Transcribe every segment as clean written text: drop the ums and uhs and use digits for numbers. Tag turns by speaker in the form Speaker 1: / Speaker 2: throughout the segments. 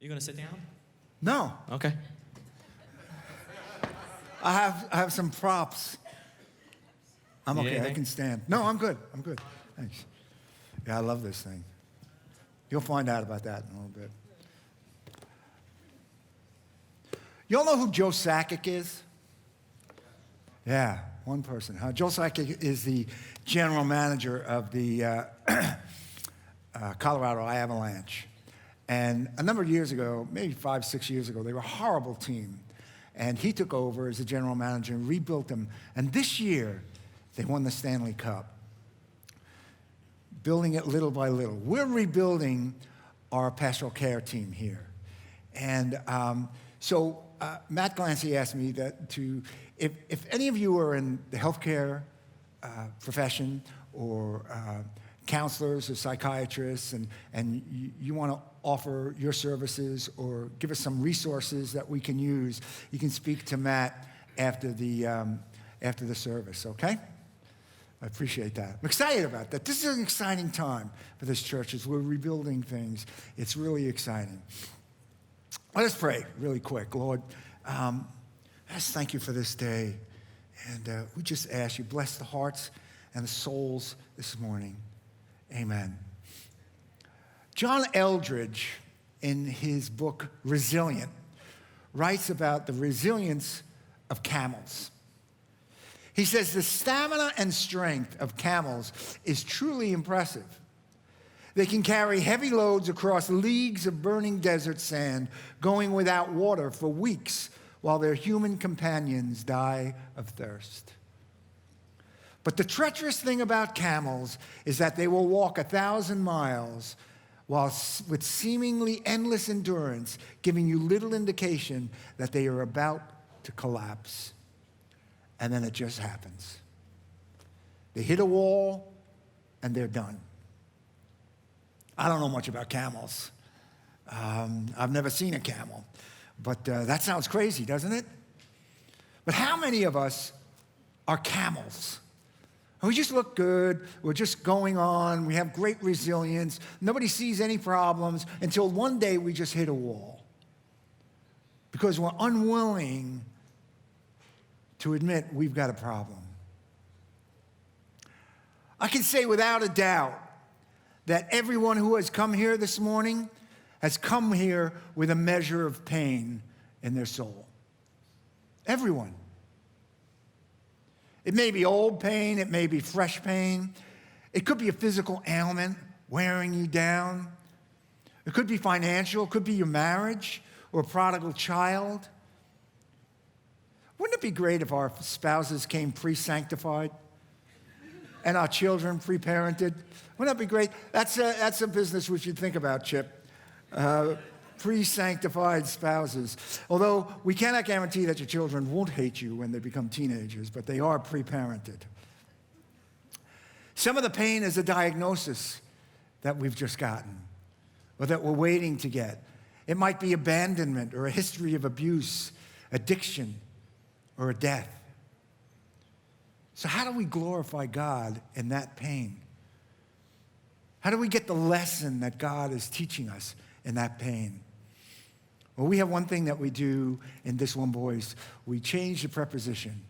Speaker 1: You going to sit down?
Speaker 2: No,
Speaker 1: Okay.
Speaker 2: I have some props. I'm
Speaker 1: Need
Speaker 2: okay. I
Speaker 1: anything?
Speaker 2: can stand. No, I'm good. Thanks. Yeah, I love this thing. You'll find out about that in a little bit. You all know who Joe Sakic is? Yeah, one person. Joe Sakic is the general manager of the Colorado Avalanche. And a number of years ago, maybe 5, 6 years ago, they were a horrible team. And he took over as the general manager and rebuilt them. And this year, they won the Stanley Cup, building it little by little. We're rebuilding our pastoral care team here. And so Matt Glancy asked me if any of you are in the healthcare profession or counselors or psychiatrists and you want to offer your services or give us some resources that we can use, you can speak to Matt after the service, okay? I appreciate that. I'm excited about that. This is an exciting time for this church as we're rebuilding things. It's really exciting. Let us pray really quick. Lord, I just thank you for this day. And we just ask you, bless the hearts and the souls this morning. Amen. John Eldridge, in his book Resilient, writes about the resilience of camels. He says the stamina and strength of camels is truly impressive. They can carry heavy loads across leagues of burning desert sand, going without water for weeks while their human companions die of thirst. But the treacherous thing about camels is that they will walk 1,000 miles with seemingly endless endurance, giving you little indication that they are about to collapse. And then it just happens. They hit a wall, and they're done. I don't know much about camels. I've never seen a camel. But that sounds crazy, doesn't it? But how many of us are camels? We just look good. We're just going on. We have great resilience. Nobody sees any problems until one day we just hit a wall because we're unwilling to admit we've got a problem. I can say without a doubt that everyone who has come here this morning has come here with a measure of pain in their soul. Everyone. It may be old pain, it may be fresh pain. It could be a physical ailment wearing you down. It could be financial, it could be your marriage or a prodigal child. Wouldn't it be great if our spouses came pre-sanctified and our children pre-parented? Wouldn't that be great? That's a business we should think about, Chip. Pre-sanctified spouses. Although we cannot guarantee that your children won't hate you when they become teenagers, but they are pre-parented. Some of the pain is a diagnosis that we've just gotten or that we're waiting to get. It might be abandonment or a history of abuse, addiction, or a death. So how do we glorify God in that pain? How do we get the lesson that God is teaching us in that pain? Well, we have one thing that we do in This One Voice. We change the preposition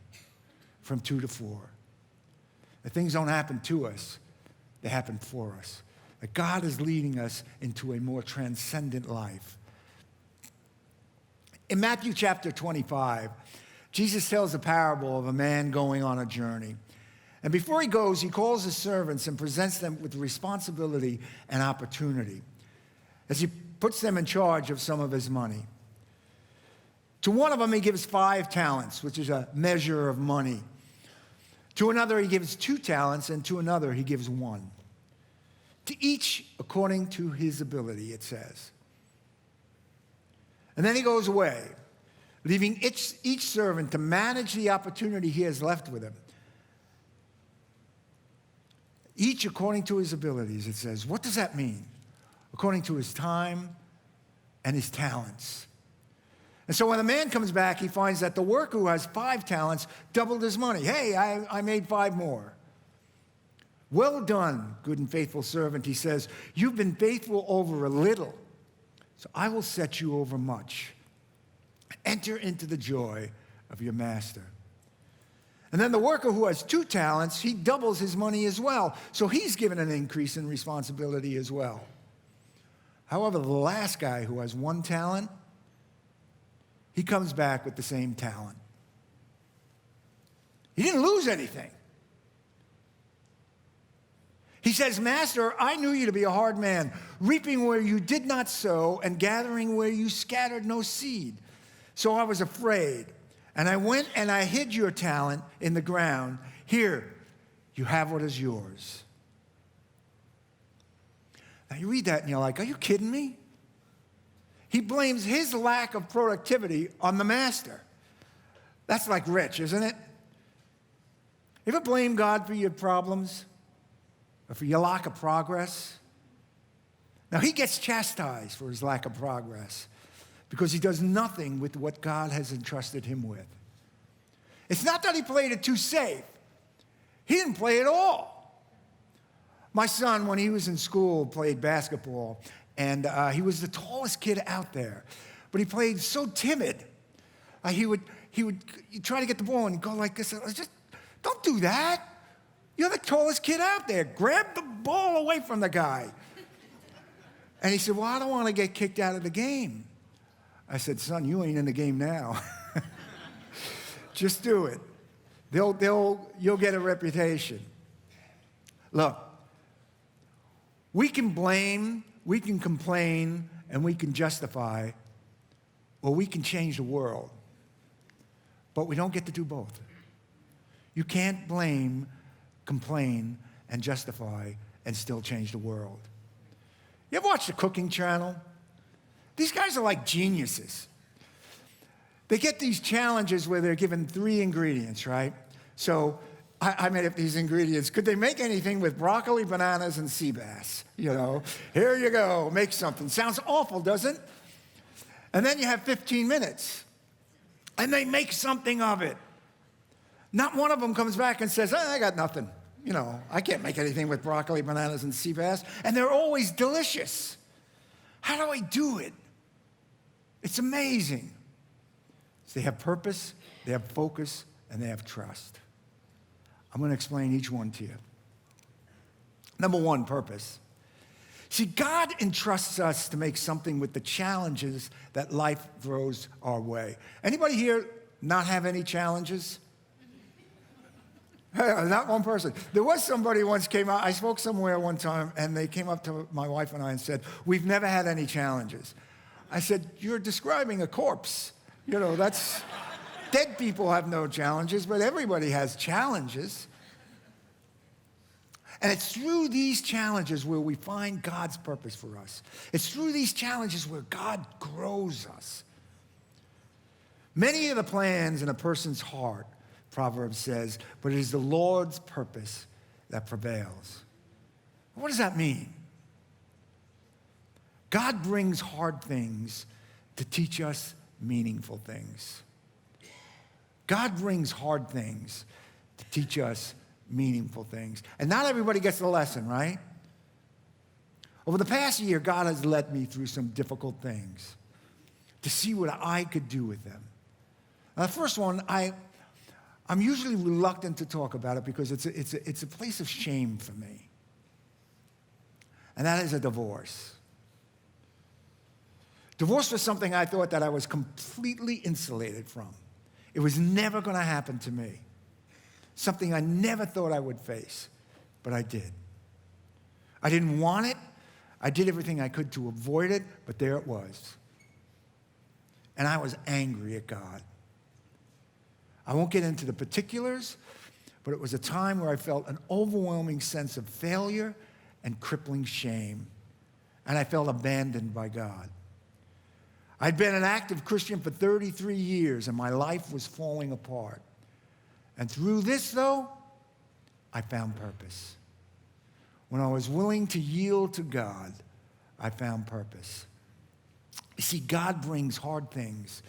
Speaker 2: from 2 to 4. That things don't happen to us, they happen for us. That God is leading us into a more transcendent life. In Matthew chapter 25, Jesus tells a parable of a man going on a journey. And before he goes, he calls his servants and presents them with responsibility and opportunity as he puts them in charge of some of his money. To one of them, he gives 5 talents, which is a measure of money. To another, he gives 2 talents, and to another, he gives 1. To each according to his ability, it says. And then he goes away, leaving each servant to manage the opportunity he has left with him. Each according to his abilities, it says. What does that mean? According to his time and his talents. And so when the man comes back, he finds that the worker who has 5 talents doubled his money. Hey, I made 5 more. Well done, good and faithful servant, he says. You've been faithful over a little, So I will set you over much. Enter into the joy of your master. And then the worker who has 2 talents, he doubles his money as well. So he's given an increase in responsibility as well. However, the last guy who has 1 talent, he comes back with the same talent. He didn't lose anything. He says, Master, I knew you to be a hard man, reaping where you did not sow and gathering where you scattered no seed. So I was afraid, and I went and I hid your talent in the ground. Here, you have what is yours. Now you read that and you're like, are you kidding me? He blames his lack of productivity on the master. That's like rich, isn't it? You ever blame God for your problems? Or for your lack of progress? Now, he gets chastised for his lack of progress because he does nothing with what God has entrusted him with. It's not that he played it too safe. He didn't play at all. My son, when he was in school, played basketball, and he was the tallest kid out there. But he played so timid. He would try to get the ball and go like this. Just don't do that. You're the tallest kid out there. Grab the ball away from the guy. And he said, well, I don't want to get kicked out of the game. I said, son, you ain't in the game now. Just do it. You'll get a reputation. Look, we can blame, we can complain, and we can justify, or we can change the world. But we don't get to do both. You can't blame, complain, and justify, and still change the world. You ever watch the cooking channel? These guys are like geniuses. They get these challenges where they're given 3 ingredients, right? So I made up these ingredients. Could they make anything with broccoli, bananas, and sea bass? You know, here you go, make something. Sounds awful, doesn't it? And then you have 15 minutes, and they make something of it. Not one of them comes back and says, I got nothing. You know, I can't make anything with broccoli, bananas, and sea bass. And they're always delicious. How do I do it? It's amazing. So they have purpose, they have focus, and they have trust. I'm going to explain each one to you. Number 1, purpose. See, God entrusts us to make something with the challenges that life throws our way. Anybody here not have any challenges? Not one person. There was somebody once came out, I spoke somewhere one time, and they came up to my wife and I and said, we've never had any challenges. I said, you're describing a corpse. You know, that's, dead people have no challenges, but everybody has challenges. And it's through these challenges where we find God's purpose for us. It's through these challenges where God grows us. Many of the plans in a person's heart, Proverbs says, but it is the Lord's purpose that prevails. What does that mean? God brings hard things to teach us meaningful things. God brings hard things to teach us meaningful things. And not everybody gets the lesson, right? Over the past year, God has led me through some difficult things to see what I could do with them. Now, the first one, I'm usually reluctant to talk about it because it's a place of shame for me. And that is a divorce. Divorce was something I thought that I was completely insulated from. It was never going to happen to me. Something I never thought I would face, but I did. I didn't want it. I did everything I could to avoid it, but there it was. And I was angry at God. I won't get into the particulars, but it was a time where I felt an overwhelming sense of failure and crippling shame, and I felt abandoned by God. I'd been an active Christian for 33 years, and my life was falling apart. And through this, though, I found purpose. When I was willing to yield to God, I found purpose. You see, God brings hard things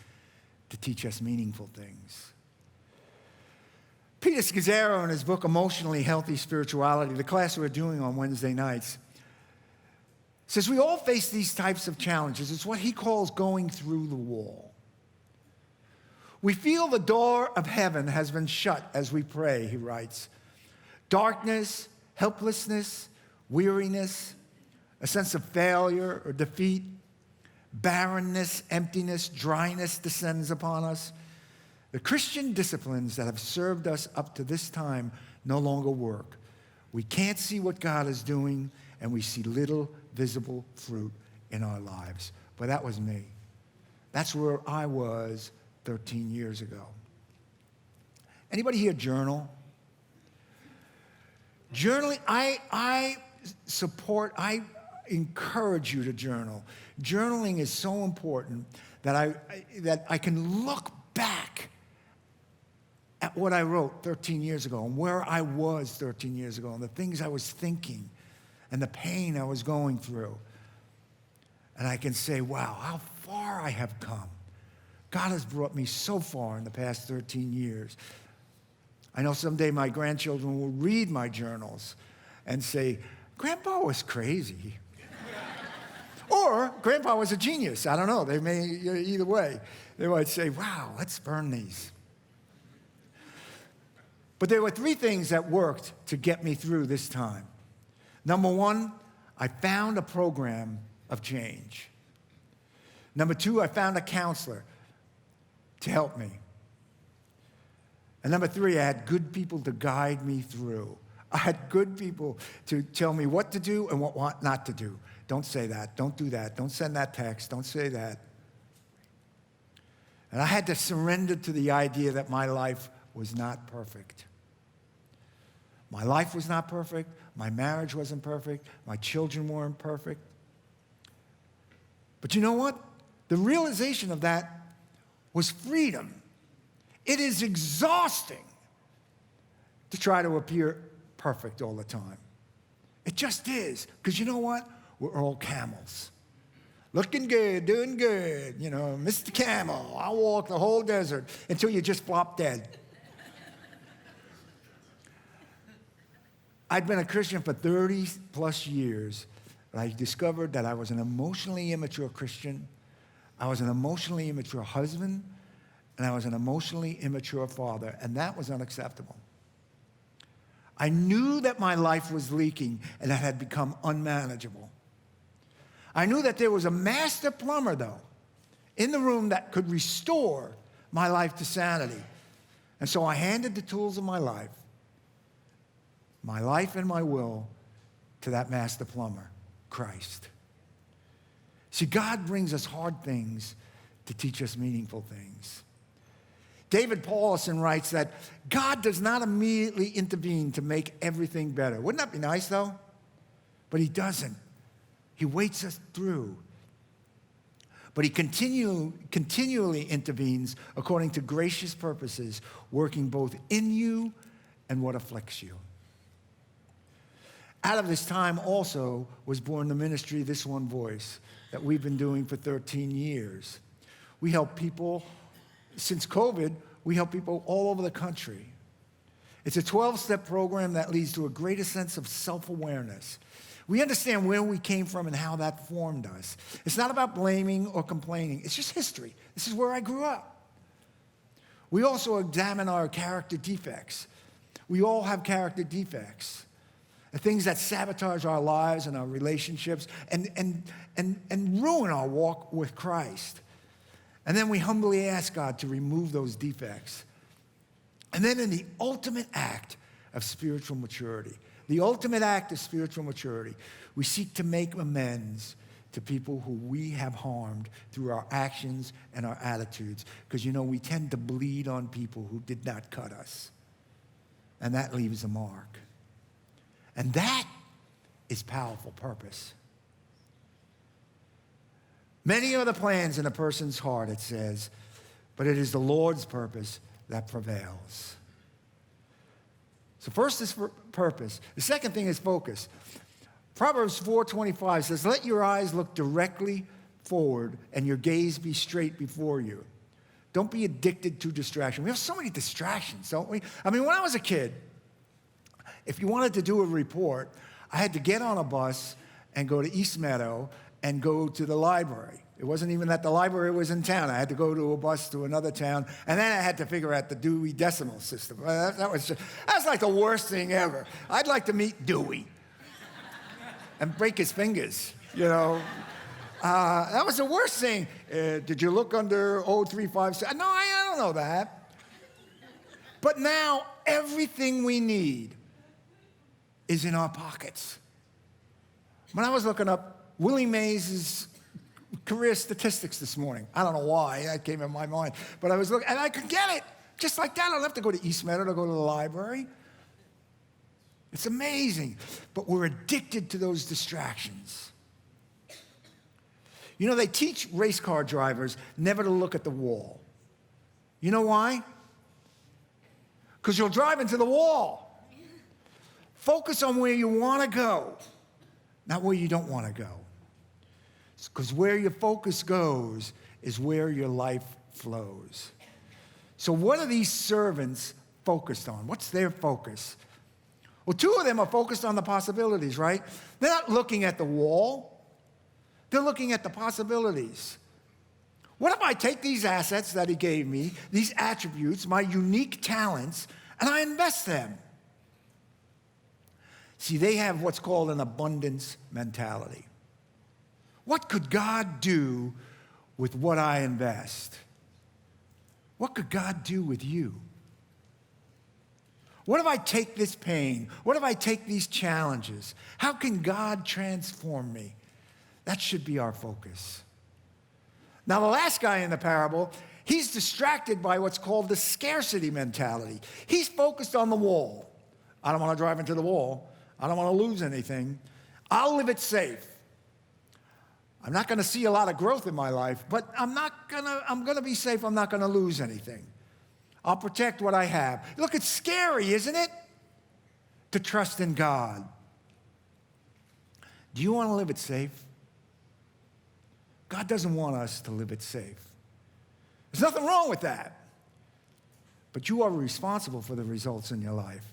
Speaker 2: to teach us meaningful things. Peter Scazzaro, in his book, Emotionally Healthy Spirituality, the class we're doing on Wednesday nights, says we all face these types of challenges. It's what he calls going through the wall. We feel the door of heaven has been shut as we pray, he writes. Darkness, helplessness, weariness, a sense of failure or defeat, barrenness, emptiness, dryness descends upon us. The Christian disciplines that have served us up to this time no longer work. We can't see what God is doing, and we see little visible fruit in our lives. But that was me. That's where I was 13 years ago. Anybody here journal? Journaling, I encourage you to journal. Journaling is so important that I can look back at what I wrote 13 years ago and where I was 13 years ago and the things I was thinking and the pain I was going through. And I can say, wow, how far I have come. God has brought me so far in the past 13 years. I know someday my grandchildren will read my journals and say, Grandpa was crazy. Or Grandpa was a genius. I don't know. They may, either way. They might say, wow, let's burn these. But there were three things that worked to get me through this time. Number one, I found a program of change. Number two, I found a counselor to help me. And number three, I had good people to guide me through. I had good people to tell me what to do and what not to do. Don't say that. Don't do that. Don't send that text. Don't say that. And I had to surrender to the idea that my life was not perfect. My life was not perfect. My marriage wasn't perfect. My children weren't perfect. But you know what? The realization of that was freedom. It is exhausting to try to appear perfect all the time. It just is. Because you know what? We're all camels. Looking good, doing good. You know, Mr. Camel. I'll walk the whole desert until you just flop dead. I'd been a Christian for 30 plus years. I discovered that I was an emotionally immature Christian. I was an emotionally immature husband. And I was an emotionally immature father. And that was unacceptable. I knew that my life was leaking and that had become unmanageable. I knew that there was a master plumber, though, in the room that could restore my life to sanity. And so I handed the tools of my life and my will, to that master plumber, Christ. See, God brings us hard things to teach us meaningful things. David Paulson writes that God does not immediately intervene to make everything better. Wouldn't that be nice, though? But he doesn't. He waits us through. But he continually intervenes according to gracious purposes, working both in you and what afflicts you. Out of this time also was born the ministry, This One Voice, that we've been doing for 13 years. We help people. Since COVID, we help people all over the country. It's a 12-step program that leads to a greater sense of self-awareness. We understand where we came from and how that formed us. It's not about blaming or complaining. It's just history. This is where I grew up. We also examine our character defects. We all have character defects. The things that sabotage our lives and our relationships and ruin our walk with Christ. And then we humbly ask God to remove those defects. And then in the ultimate act of spiritual maturity, we seek to make amends to people who we have harmed through our actions and our attitudes. Because, you know, we tend to bleed on people who did not cut us. And that leaves a mark. And that is powerful purpose. Many are the plans in a person's heart, it says, but it is the Lord's purpose that prevails. So first is purpose. The second thing is focus. Proverbs 4:25 says, let your eyes look directly forward and your gaze be straight before you. Don't be addicted to distraction. We have so many distractions, don't we? I mean, when I was a kid, if you wanted to do a report, I had to get on a bus and go to East Meadow and go to the library. It wasn't even that the library was in town. I had to go to a bus to another town, and then I had to figure out the Dewey Decimal System. That was like the worst thing ever. I'd like to meet Dewey and break his fingers, you know. That was the worst thing. Did you look under 0356? No, I don't know that. But now, everything we need is in our pockets. When I was looking up Willie Mays' career statistics this morning, I don't know why, that came in my mind, but I was looking, and I could get it, just like that. I don't have to go to East Meadow to go to the library. It's amazing, but we're addicted to those distractions. You know, they teach race car drivers never to look at the wall. You know why? Because you'll drive into the wall. Focus on where you want to go, not where you don't want to go. Because where your focus goes is where your life flows. So what are these servants focused on? What's their focus? Well, two of them are focused on the possibilities, right? They're not looking at the wall. They're looking at the possibilities. What if I take these assets that he gave me, these attributes, my unique talents, and I invest them? See, they have what's called an abundance mentality. What could God do with what I invest? What could God do with you? What if I take this pain? What if I take these challenges? How can God transform me? That should be our focus. Now, the last guy in the parable, he's distracted by what's called the scarcity mentality. He's focused on the wall. I don't want to drive into the wall. I don't want to lose anything. I'll live it safe. I'm not going to see a lot of growth in my life, but I'm going to be safe. I'm not going to lose anything. I'll protect what I have. Look, it's scary, isn't it? To trust in God. Do you want to live it safe? God doesn't want us to live it safe. There's nothing wrong with that. But you are responsible for the results in your life.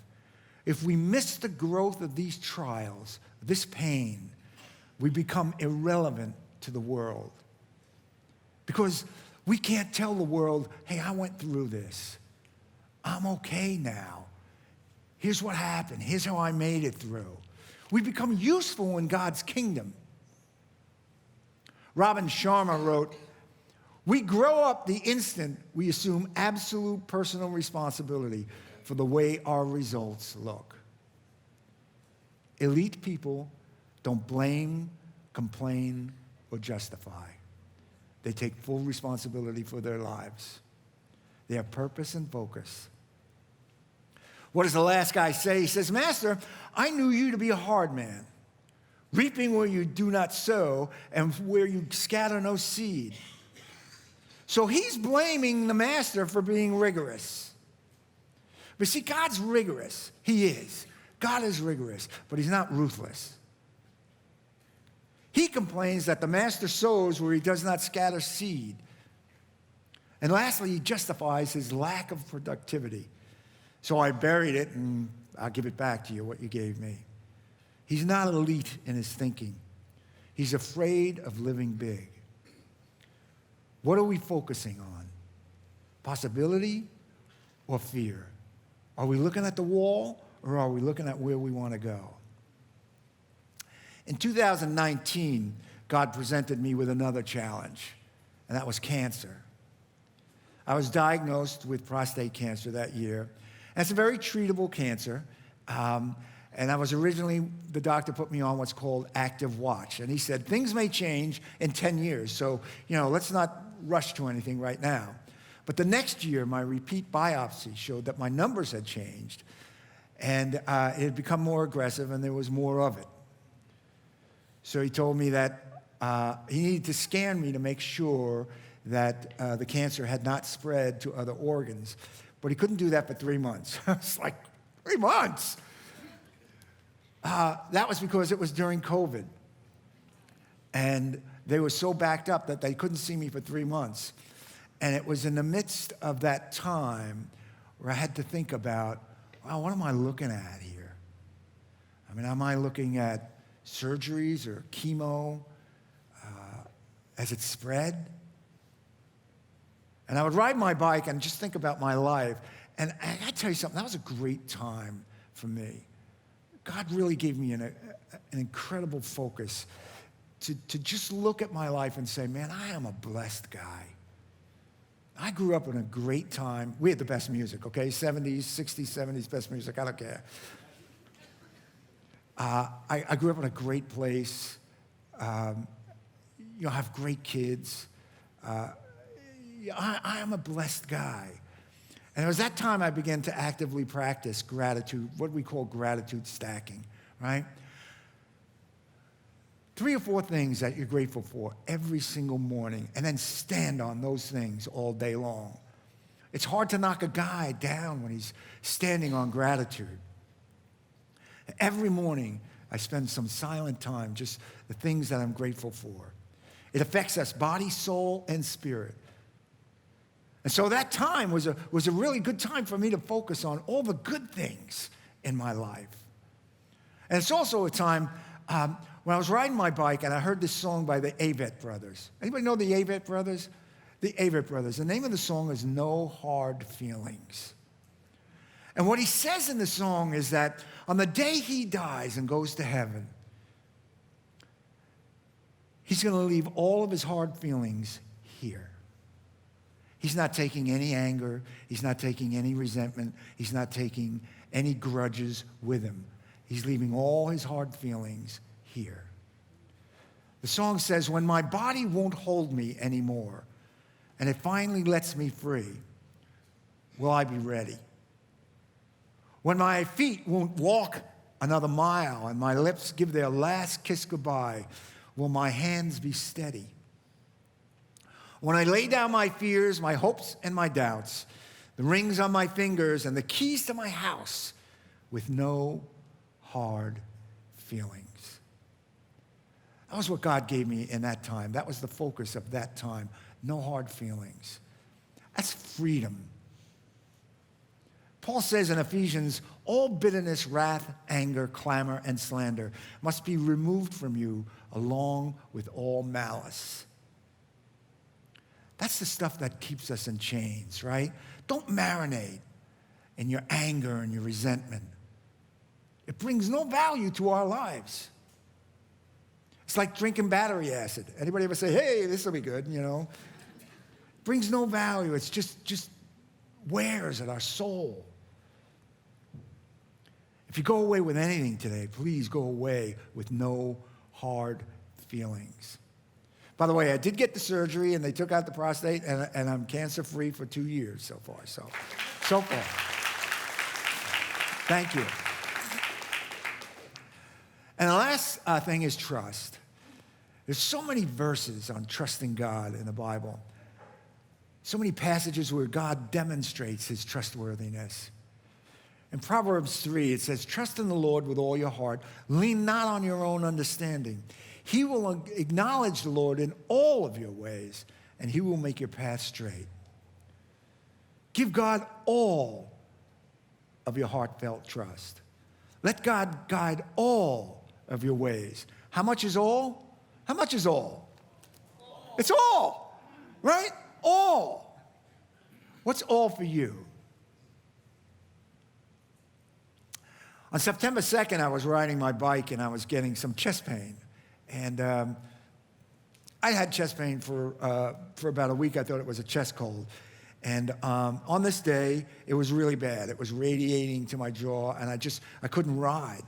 Speaker 2: If we miss the growth of these trials, this pain, we become irrelevant to the world. Because we can't tell the world, hey, I went through this. I'm okay now. Here's what happened. Here's how I made it through. We become useful in God's kingdom. Robin Sharma wrote, "We grow up the instant we assume absolute personal responsibility for the way our results look." Elite people don't blame, complain, or justify. They take full responsibility for their lives. They have purpose and focus. What does the last guy say? He says, "Master, I knew you to be a hard man, reaping where you do not sow and where you scatter no seed." So he's blaming the master for being rigorous. But see, God's rigorous. He is. God is rigorous, but he's not ruthless. He complains that the master sows where he does not scatter seed. And lastly, he justifies his lack of productivity. "So I buried it, and I'll give it back to you, what you gave me." He's not elite in his thinking. He's afraid of living big. What are we focusing on? Possibility or fear? Are we looking at the wall, or are we looking at where we want to go? In 2019, God presented me with another challenge, and that was cancer. I was diagnosed with prostate cancer that year. And it's a very treatable cancer. And I was originally, the doctor put me on what's called active watch. And he said, things may change in 10 years, so let's not rush to anything right now. But the next year, my repeat biopsy showed that my numbers had changed, and it had become more aggressive, and there was more of it. So he told me that he needed to scan me to make sure that the cancer had not spread to other organs. But he couldn't do that for 3 months. I was like, 3 months? That was because it was during COVID. And they were so backed up that they couldn't see me for 3 months. And it was in the midst of that time where I had to think about, wow, what am I looking at here? I mean, am I looking at surgeries or chemo as it spread. And I would ride my bike and just think about my life. And I got to tell you something, that was a great time for me. God really gave me an incredible focus to just look at my life and say, man, I am a blessed guy. I grew up in a great time. We had the best music, okay? 70s, 60s, 70s, best music, I don't care. I grew up in a great place. I have great kids. I am a blessed guy. And it was that time I began to actively practice gratitude, what we call gratitude stacking, right? 3 or 4 things that you're grateful for every single morning, and then stand on those things all day long. It's hard to knock a guy down when he's standing on gratitude. Every morning, I spend some silent time, just the things that I'm grateful for. It affects us, body, soul, and spirit. And so that time was a really good time for me to focus on all the good things in my life. And it's also a time when I was riding my bike and I heard this song by the Avett Brothers. Anybody know the Avett Brothers? The Avett Brothers. The name of the song is No Hard Feelings. And what he says in the song is that on the day he dies and goes to heaven, he's going to leave all of his hard feelings here. He's not taking any anger. He's not taking any resentment. He's not taking any grudges with him. He's leaving all his hard feelings here. The song says, when my body won't hold me anymore and it finally lets me free, will I be ready? When my feet won't walk another mile and my lips give their last kiss goodbye, will my hands be steady? When I lay down my fears, my hopes, and my doubts, the rings on my fingers and the keys to my house with no hard feelings. That was what God gave me in that time. That was the focus of that time. No hard feelings. That's freedom. Paul says in Ephesians, all bitterness, wrath, anger, clamor, and slander must be removed from you along with all malice. That's the stuff that keeps us in chains, right? Don't marinate in your anger and your resentment. It brings no value to our lives. It's like drinking battery acid. Anybody ever say, hey, this will be good, you know? It brings no value. It's just wears at our soul. If you go away with anything today, please go away with no hard feelings. By the way, I did get the surgery, and they took out the prostate, and I'm cancer-free for 2 years so far. So far. Thank you. And the last thing is trust. There's so many verses on trusting God in the Bible. So many passages where God demonstrates his trustworthiness. In Proverbs 3, it says, trust in the Lord with all your heart. Lean not on your own understanding. He will acknowledge the Lord in all of your ways, and he will make your path straight. Give God all of your heartfelt trust. Let God guide all of your ways. How much is all? How much is all? It's all, right? All. What's all for you? On September 2nd, I was riding my bike and I was getting some chest pain. And I had chest pain for about a week. I thought it was a chest cold. And on this day, it was really bad. It was radiating to my jaw, and I couldn't ride.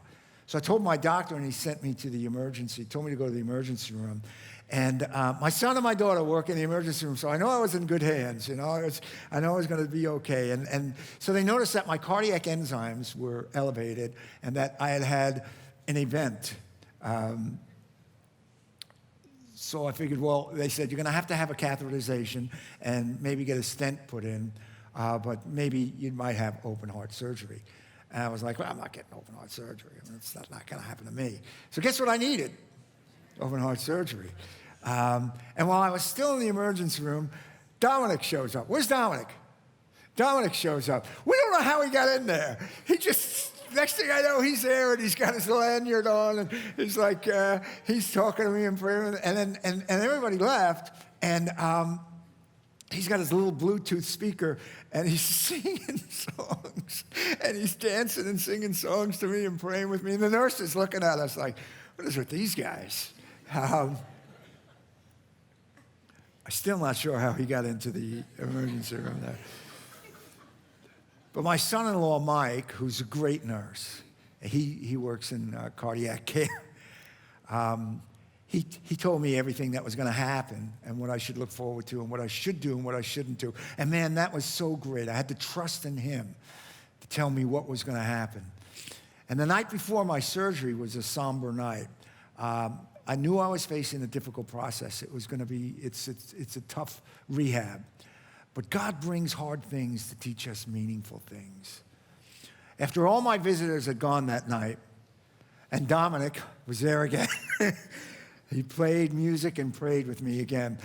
Speaker 2: So I told my doctor, and he sent me to the emergency, told me to go to the emergency room. And my son and my daughter work in the emergency room, so I know I was in good hands. You know, I know I was going to be okay. And so they noticed that my cardiac enzymes were elevated and that I had an event. So I figured, well, they said, you're going to have a catheterization and maybe get a stent put in, but maybe you might have open heart surgery. And I was like, well, I'm not getting open heart surgery. I mean, it's not going to happen to me. So guess what I needed? Open heart surgery. And while I was still in the emergency room, Dominic shows up. Where's Dominic? Dominic shows up. We don't know how he got in there. He just next thing I know, he's there, and he's got his lanyard on, and he's like, he's talking to me and praying, and everybody left, and he's got his little Bluetooth speaker, and he's singing songs, and he's dancing and singing songs to me and praying with me, and the nurse is looking at us like, what is with these guys? I'm still not sure how he got into the emergency room there. But my son-in-law, Mike, who's a great nurse, he works in cardiac care, he told me everything that was going to happen and what I should look forward to and what I should do and what I shouldn't do. And man, that was so great. I had to trust in him to tell me what was going to happen. And the night before my surgery was a somber night. I knew I was facing a difficult process. It was going to be, it's a tough rehab. But God brings hard things to teach us meaningful things. After all my visitors had gone that night, and Dominic was there again, he played music and prayed with me again.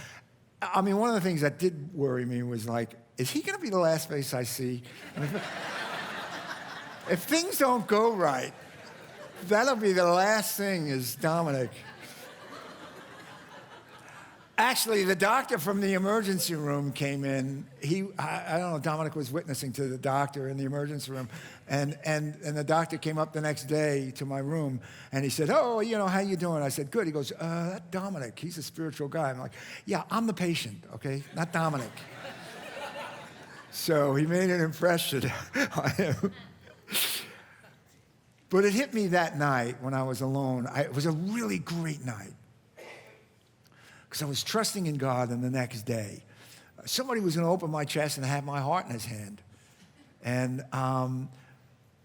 Speaker 2: I mean, one of the things that did worry me was like, is he going to be the last face I see? If things don't go right, that'll be the last thing is Dominic. Actually, the doctor from the emergency room came in. I don't know, Dominic was witnessing to the doctor in the emergency room. And the doctor came up the next day to my room, and he said, oh, how you doing? I said, good. He goes, that Dominic, he's a spiritual guy. I'm like, yeah, I'm the patient, okay? Not Dominic. So he made an impression on him. But it hit me that night when I was alone. It was a really great night. Because I was trusting in God, and the next day, somebody was going to open my chest and have my heart in his hand. And I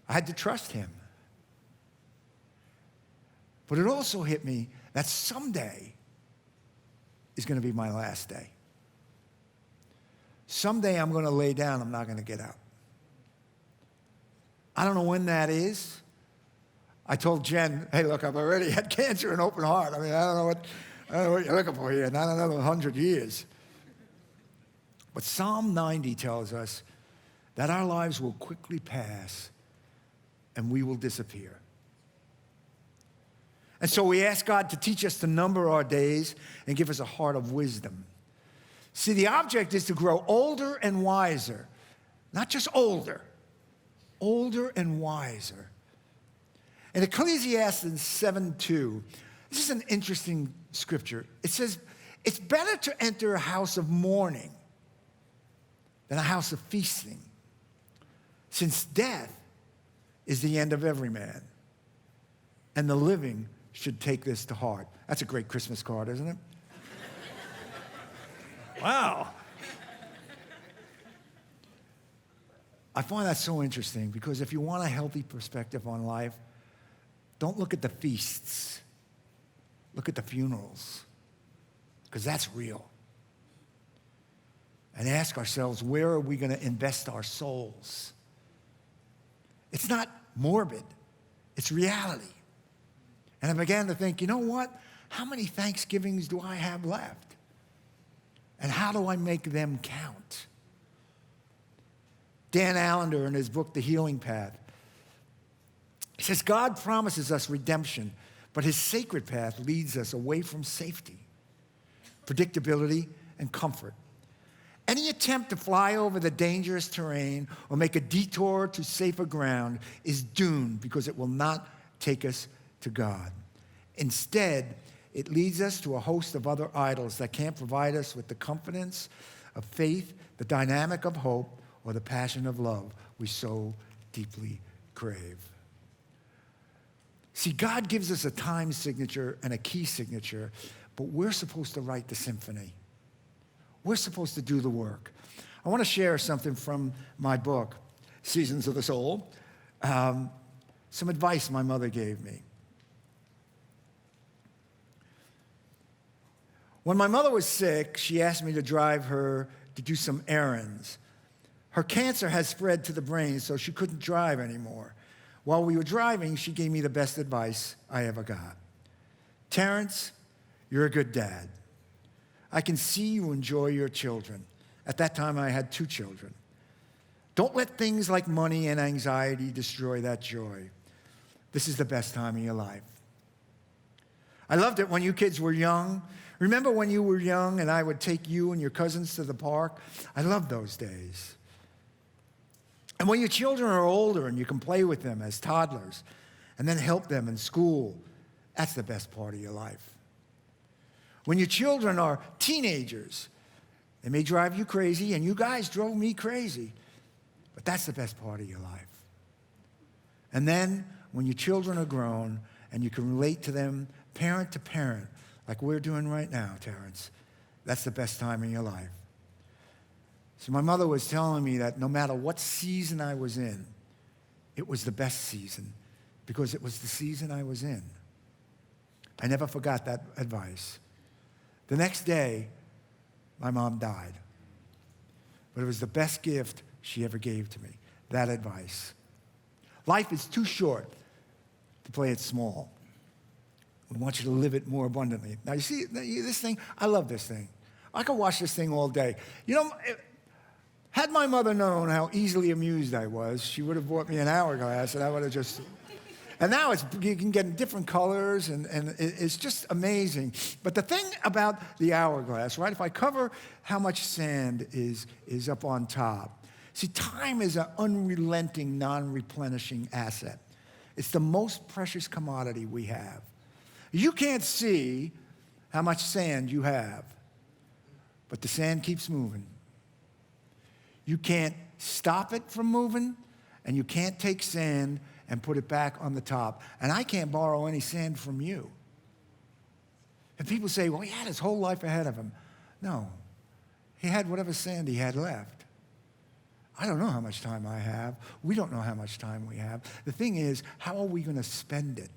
Speaker 2: had to trust him. But it also hit me that someday is going to be my last day. Someday I'm going to lay down, I'm not going to get up. I don't know when that is. I told Jen, hey, look, I've already had cancer and open heart. I mean, I don't know what you're looking for here, not another 100 years. But Psalm 90 tells us that our lives will quickly pass and we will disappear. And so we ask God to teach us to number our days and give us a heart of wisdom. See, the object is to grow older and wiser, not just older and wiser. In Ecclesiastes 7:2, this is an interesting scripture. It says, it's better to enter a house of mourning than a house of feasting, since death is the end of every man, and the living should take this to heart. That's a great Christmas card, isn't it? Wow. I find that so interesting because if you want a healthy perspective on life, don't look at the feasts. Look at the funerals, because that's real. And ask ourselves, where are we going to invest our souls? It's not morbid. It's reality. And I began to think, you know what? How many Thanksgivings do I have left? And how do I make them count? Dan Allender, in his book, The Healing Path, he says, God promises us redemption, but his sacred path leads us away from safety, predictability, and comfort. Any attempt to fly over the dangerous terrain or make a detour to safer ground is doomed because it will not take us to God. Instead, it leads us to a host of other idols that can't provide us with the confidence of faith, the dynamic of hope, or the passion of love we so deeply crave. See, God gives us a time signature and a key signature, but we're supposed to write the symphony. We're supposed to do the work. I want to share something from my book, Seasons of the Soul, some advice my mother gave me. When my mother was sick, she asked me to drive her to do some errands. Her cancer had spread to the brain, so she couldn't drive anymore. While we were driving, she gave me the best advice I ever got. Terence, you're a good dad. I can see you enjoy your children. At that time, I had 2 children. Don't let things like money and anxiety destroy that joy. This is the best time of your life. I loved it when you kids were young. Remember when you were young and I would take you and your cousins to the park? I loved those days. And when your children are older and you can play with them as toddlers and then help them in school, that's the best part of your life. When your children are teenagers, they may drive you crazy, and you guys drove me crazy, but that's the best part of your life. And then when your children are grown and you can relate to them parent to parent, like we're doing right now, Terence, that's the best time in your life. So my mother was telling me that no matter what season I was in, it was the best season because it was the season I was in. I never forgot that advice. The next day, my mom died. But it was the best gift she ever gave to me, that advice. Life is too short to play it small. We want you to live it more abundantly. Now, you see this thing? I love this thing. I could watch this thing all day. You know, had my mother known how easily amused I was, she would have bought me an hourglass, and I would have just... And now you can get different colors, and it's just amazing. But the thing about the hourglass, right, if I cover how much sand is up on top, see, time is an unrelenting, non-replenishing asset. It's the most precious commodity we have. You can't see how much sand you have, but the sand keeps moving. You can't stop it from moving, and you can't take sand and put it back on the top. And I can't borrow any sand from you. And people say, well, he had his whole life ahead of him. No, he had whatever sand he had left. I don't know how much time I have. We don't know how much time we have. The thing is, how are we going to spend it?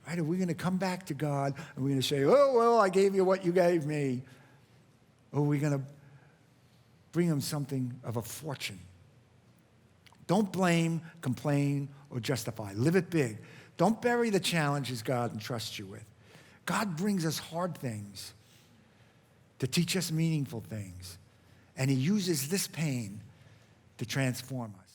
Speaker 2: Right? Are we going to come back to God and we're going to say, oh, well, I gave you what you gave me? Or are we going to bring him something of a fortune? Don't blame, complain, or justify. Live it big. Don't bury the challenges God entrusts you with. God brings us hard things to teach us meaningful things. And he uses this pain to transform us.